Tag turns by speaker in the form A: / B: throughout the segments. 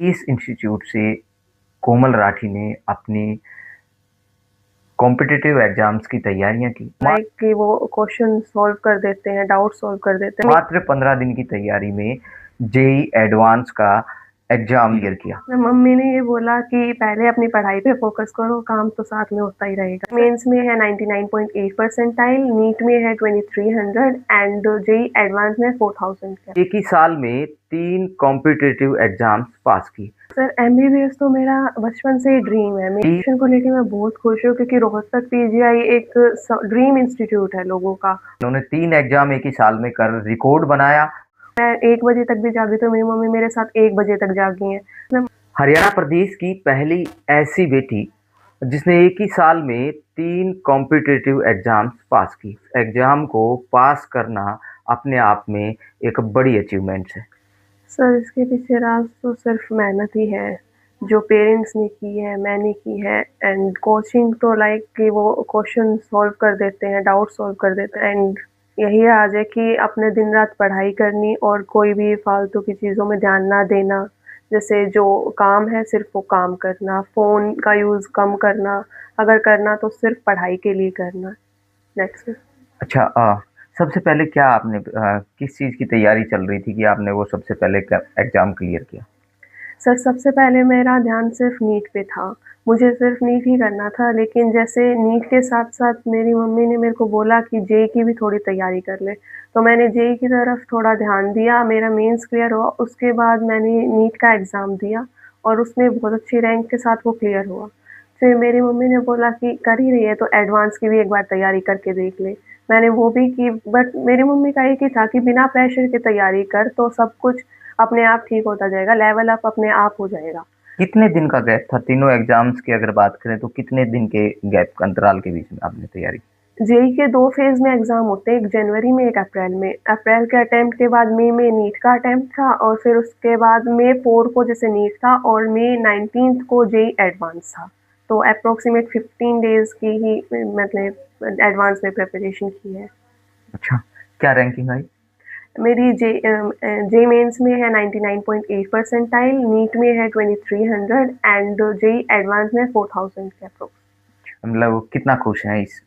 A: इस इंस्टीट्यूट से कोमल राठी ने अपनी कॉम्पिटिटिव एग्जाम्स की तैयारियां की।
B: कि वो क्वेश्चन सॉल्व कर देते हैं, डाउट सॉल्व कर देते हैं।
A: मात्र 15 दिन की तैयारी में जेई एडवांस का एग्जाम क्लियर किया।
B: मम्मी ने ये बोला कि पहले अपनी पढ़ाई पे फोकस करो, काम तो साथ में होता ही रहेगा। मेंस में है 99.8 परसेंटाइल, नीट में है 2300 एंड जेई एडवांस में 4000 का।
A: एक ही साल में 3 कॉम्पिटिटिव एग्जाम्स पास की।
B: सर एमबीबीएस तो मेरा बचपन से ही ड्रीम है। मेरे एडमिशन को लेके मैं बहुत खुश हूँ क्योंकि रोहतक पीजीआई एक ड्रीम इंस्टीट्यूट है लोगों का।
A: उन्होंने 3 एग्जाम एक ही साल में कर रिकॉर्ड बनाया।
B: मैं 1 बजे तक भी जागी तो मेरी मम्मी मेरे साथ 1 बजे तक जागी है।
A: हरियाणा प्रदेश की पहली ऐसी बेटी जिसने एक ही साल में 3 कॉम्पिटिटिव एग्जाम्स पास की। एग्जाम को पास करना अपने आप में एक बड़ी अचीवमेंट है।
B: सर इसके पीछे राज तो सिर्फ मेहनत ही है, जो पेरेंट्स ने की है, मैंने की है। एंड कोचिंग तो लाइक कि वो क्वेश्चन सॉल्व कर देते हैं, डाउट सॉल्व कर देते हैं। एंड यही आज है कि अपने दिन रात पढ़ाई करनी और कोई भी फालतू की चीज़ों में ध्यान ना देना। जैसे जो काम है सिर्फ वो काम करना, फ़ोन का यूज़ कम करना, अगर करना तो सिर्फ पढ़ाई के लिए करना। That's it.
A: अच्छा, सबसे पहले क्या आपने किस चीज़ की तैयारी चल रही थी कि आपने वो सबसे पहले एग्जाम क्लियर किया?
B: सर सबसे पहले मेरा ध्यान सिर्फ नीट पे था। मुझे सिर्फ नीट ही करना था, लेकिन जैसे नीट के साथ-साथ मेरी मम्मी ने मेरे को बोला कि जेईई की भी थोड़ी तैयारी कर ले। तो मैंने जेईई की तरफ थोड़ा ध्यान दिया, मेरा मेंस क्लियर हुआ, उसके बाद मैंने नीट का एग्ज़ाम दिया और उसमें बहुत अच्छी रैंक के साथ वो क्लियर हुआ। फिर मेरी मम्मी ने बोला कि कर ही रही है तो एडवांस की भी एक बार तैयारी करके देख ले। मैंने वो भी की, बट मेरी मम्मी का एक ही था कि बिना प्रेशर के तैयारी कर तो सब कुछ अपने आप ठीक होता जाएगा, लेवल अप अपने आप हो जाएगा।
A: कितने दिन का गैप था तीनों एग्जाम्स की अगर बात करें तो कितने दिन के गैप अंतराल के बीच में आपने तैयारी की?
B: जेईई के 2 फेज़ में एग्ज़ाम होते हैं, एक जनवरी में, एक अप्रैल में। अप्रैल के अटेम्प्ट के बाद मई में नीट का अटेम्प्ट था और फिर उसके बाद मई 4 को जैसे नीट था और मई 19th को जेईई एडवांस था। तो एप्रोक्सीमेट 15 डेज़ की ही मतलब एडवांस में प्रिपरेशन की है।
A: अच्छा, क्या रैंकिंग आई?
B: मेरी जेईई मेंस में है 99.8 परसेंटाइल, नीट में है 2300 एंड जेईई एडवांस में 4000 के अप्रोक्स।
A: मतलब कितना खुश हैं इस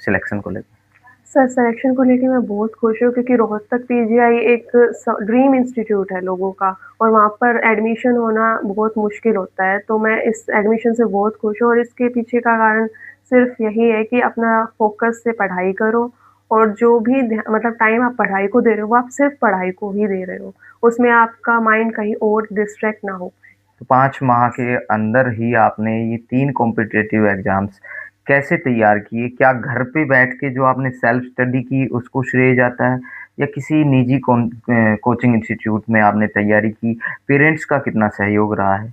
A: सिलेक्शन को लेकर?
B: सर सिलेक्शन को लेके मैं बहुत खुश हूँ क्योंकि रोहतक पीजीआई एक ड्रीम इंस्टीट्यूट है लोगों का और वहाँ पर एडमिशन होना बहुत मुश्किल होता है। तो मैं इस एडमिशन से बहुत खुश हूँ और इसके पीछे का कारण सिर्फ यही है कि अपना फोकस से पढ़ाई करो और जो भी मतलब टाइम आप पढ़ाई को दे रहे हो वो आप सिर्फ पढ़ाई को ही दे रहे हो, उसमें आपका माइंड कहीं और डिस्ट्रैक्ट ना हो।
A: तो 5 माह के अंदर ही आपने ये 3 कॉम्पिटिटिव एग्जाम्स कैसे तैयार किए? क्या घर पे बैठ के जो आपने सेल्फ स्टडी की उसको श्रेय जाता है या किसी निजी कोचिंग इंस्टीट्यूट में आपने तैयारी की? पेरेंट्स का कितना सहयोग रहा है?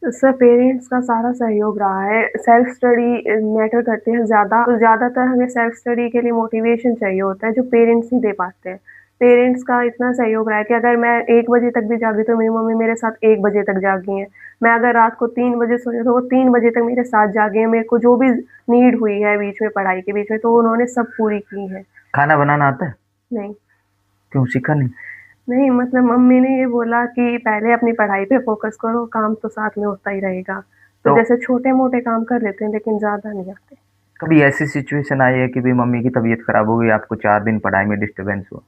B: सर पेरेंट्स का सारा सहयोग रहा है। सेल्फ स्टडी मैटर करती है ज़्यादा, तो ज़्यादातर हमें सेल्फ स्टडी के लिए मोटिवेशन चाहिए होता है जो पेरेंट्स नहीं दे पाते हैं। पेरेंट्स का इतना सहयोग रहा है कि अगर मैं 1 बजे तक भी जागी तो मेरी मम्मी मेरे साथ 1 बजे तक जागी हैं। मैं अगर रात को 3 बजे सोई तो वो 3 बजे तक मेरे साथ जागे हैं। मेरे को जो भी नीड हुई है बीच में पढ़ाई के बीच में तो उन्होंने सब पूरी की है।
A: खाना बनाना आता है?
B: नहीं,
A: क्यों सीखा नहीं?
B: नहीं मतलब मम्मी ने ये बोला कि पहले अपनी पढ़ाई पे फ़ोकस करो, काम तो साथ में होता ही रहेगा। तो
A: तो
B: जैसे छोटे-मोटे काम कर लेते हैं लेकिन ज़्यादा नहीं आते।
A: कभी ऐसी सिचुएशन आई है कि भाई मम्मी की तबीयत खराब हो गई, आपको 4 दिन पढ़ाई में डिस्टर्बेंस हुआ?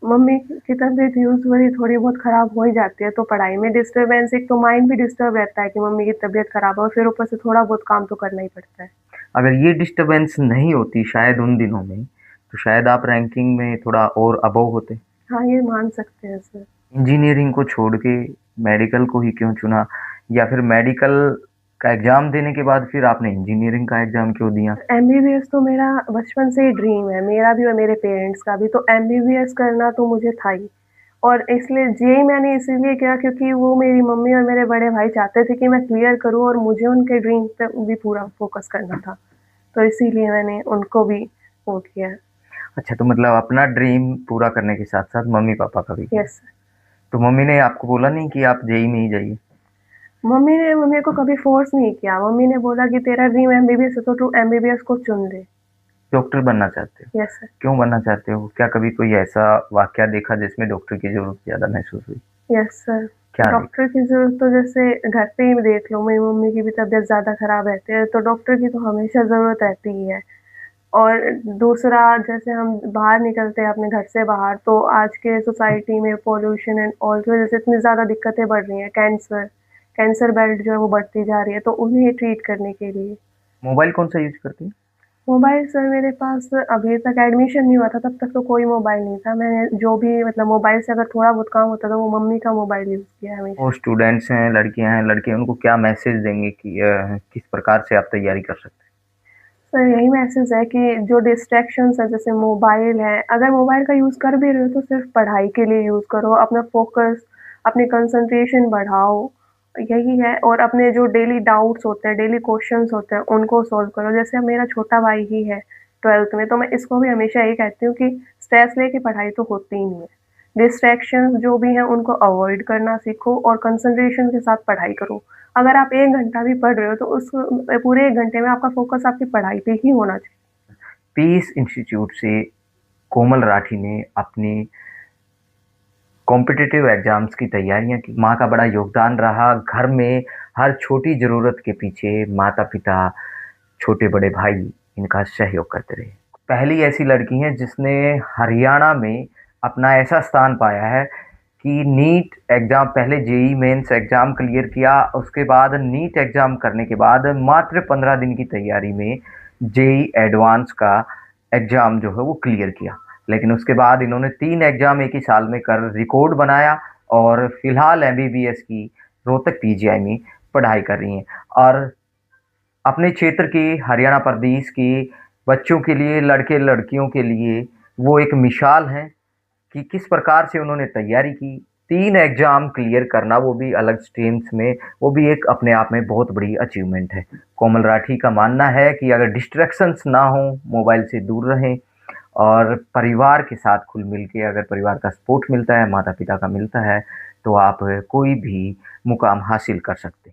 B: मम्मी की तबीयत यूजुअली थोड़ी बहुत ख़राब हो ही जाती है, तो पढ़ाई में डिस्टर्बेंस, एक तो माइंड भी डिस्टर्ब रहता है कि मम्मी की तबीयत ख़राब है और फिर ऊपर से थोड़ा बहुत काम तो करना ही पड़ता है।
A: अगर ये डिस्टर्बेंस नहीं होती शायद उन दिनों में, तो शायद आप रैंकिंग में थोड़ा और अबव होते।
B: हाँ, ये मान सकते हैं सर।
A: इंजीनियरिंग को छोड़ के मेडिकल को ही क्यों चुना? या फिर मेडिकल का एग्ज़ाम देने के बाद फिर आपने इंजीनियरिंग का एग्ज़ाम क्यों दिया?
B: एमबीबीएस तो मेरा बचपन से ही ड्रीम है, मेरा भी और मेरे पेरेंट्स का भी, तो एमबीबीएस करना तो मुझे था ही। और इसलिए जेईई मैंने इसीलिए किया क्योंकि वो मेरी मम्मी और मेरे बड़े भाई चाहते थे कि मैं क्लियर करूँ और मुझे उनके ड्रीम पे भी पूरा फ़ोकस करना था। तो इसीलिए मैंने उनको भी वो किया।
A: अच्छा, तो मतलब अपना ड्रीम पूरा करने के साथ-साथ मम्मी-पापा का भी किया।
B: यस।
A: तो मम्मी ने आपको बोला नहीं कि आप जेईई में ही जाइए?
B: मम्मी ने मेरे को कभी फ़ोर्स नहीं किया। मम्मी ने बोला कि तेरा ड्रीम एमबीबीएस है तो तू एमबीबीएस को चुन ले।
A: डॉक्टर बनना चाहते हो?
B: Yes sir.
A: क्यों बनना चाहते हो? क्या कभी कोई ऐसा वाक़या देखा जिसमें डॉक्टर की ज़रूरत ज़्यादा महसूस हुई?
B: Yes sir.
A: क्या देख
B: डॉक्टर की ज़रूरत तो जैसे घर पे ही देख लो, मेरी मम्मी की भी तबीयत ज़्यादा ख़राब रहती है, तो डॉक्टर की तो हमेशा ज़रूरत रहती ही है। और दूसरा जैसे हम बाहर निकलते हैं अपने घर से बाहर, तो आज के सोसाइटी में पॉल्यूशन एंड ऑल की वज़ह से इतनी ज़्यादा दिक्कतें बढ़ रही हैं, कैंसर बेल्ट जो है वो बढ़ती जा रही है, तो उन्हें ट्रीट करने के लिए।
A: मोबाइल कौन-सा यूज़ करती हैं?
B: मोबाइल सर मेरे पास अभी तक एडमिशन नहीं हुआ था, तब तक तो कोई मोबाइल नहीं था। मैंने जो भी मतलब मोबाइल से अगर थोड़ा बहुत काम होता था, वो मम्मी का मोबाइल यूज़ किया है
A: वो
B: हमेशा।
A: स्टूडेंट्स हैं, लड़कियाँ हैं, लड़के हैं, उनको क्या मैसेज देंगे कि किस प्रकार से आप तैयारी कर सकते हैं?
B: सर यही मैसेज है कि जो डिस्ट्रैक्शंस हैं जैसे मोबाइल है, अगर मोबाइल का यूज़ कर भी रहे हो तो सिर्फ़ पढ़ाई के लिए यूज़ करो, अपना फ़ोकस, अपनी कंसंट्रेशन बढ़ाओ, यही है। और अपने जो डेली डाउट्स होते हैं, डेली क्वेश्चंस होते हैं, उनको सॉल्व करो। जैसे अब मेरा छोटा भाई ही है 12th में, तो मैं इसको भी हमेशा यही कहती हूँ कि स्ट्रेस लेके पढ़ाई तो होती ही नहीं है। डिस्ट्रैक्शंस जो भी हैं उनको अवॉइड करना सीखो और कंसंट्रेशन के साथ पढ़ाई करो। अगर आप 1 घंटा भी पढ़ रहे हो तो उस पूरे 1 घंटे में आपका फ़ोकस आपकी पढ़ाई पे ही होना चाहिए।
A: पीस इंस्टीट्यूट से कोमल राठी ने अपनी कॉम्पिटिटिव एग्ज़ाम्स की तैयारियाँ की। माँ का बड़ा योगदान रहा, घर में हर छोटी ज़रूरत के पीछे माता-पिता, छोटे-बड़े भाई इनका सहयोग करते रहे। पहली ऐसी लड़की हैं जिसने हरियाणा में अपना ऐसा स्थान पाया है कि नीट एग्ज़ाम पहले जेईई मेंस एग्ज़ाम क्लियर किया, उसके बाद नीट एग्ज़ाम करने के बाद मात्र 15 दिन की तैयारी में जेईई एडवांस का एग्ज़ाम जो है वो क्लियर किया। लेकिन उसके बाद इन्होंने 3 एग्ज़ाम एक ही साल में कर रिकॉर्ड बनाया और फिलहाल एमबीबीएस की रोहतक पीजीआई में पढ़ाई कर रही हैं। और अपने क्षेत्र के हरियाणा प्रदेश के बच्चों के लिए, लड़के-लड़कियों के लिए वो एक मिसाल हैं कि किस प्रकार से उन्होंने तैयारी की। 3 एग्ज़ाम क्लियर करना, वो भी अलग स्ट्रीम्स में, वो भी एक अपने आप में बहुत बड़ी अचीवमेंट है। कोमल राठी का मानना है कि अगर डिस्ट्रैक्शंस ना हों, मोबाइल से दूर रहें और परिवार के साथ घुल-मिल के अगर परिवार का सपोर्ट मिलता है, माता-पिता का मिलता है, तो आप कोई भी मुकाम हासिल कर सकते हैं।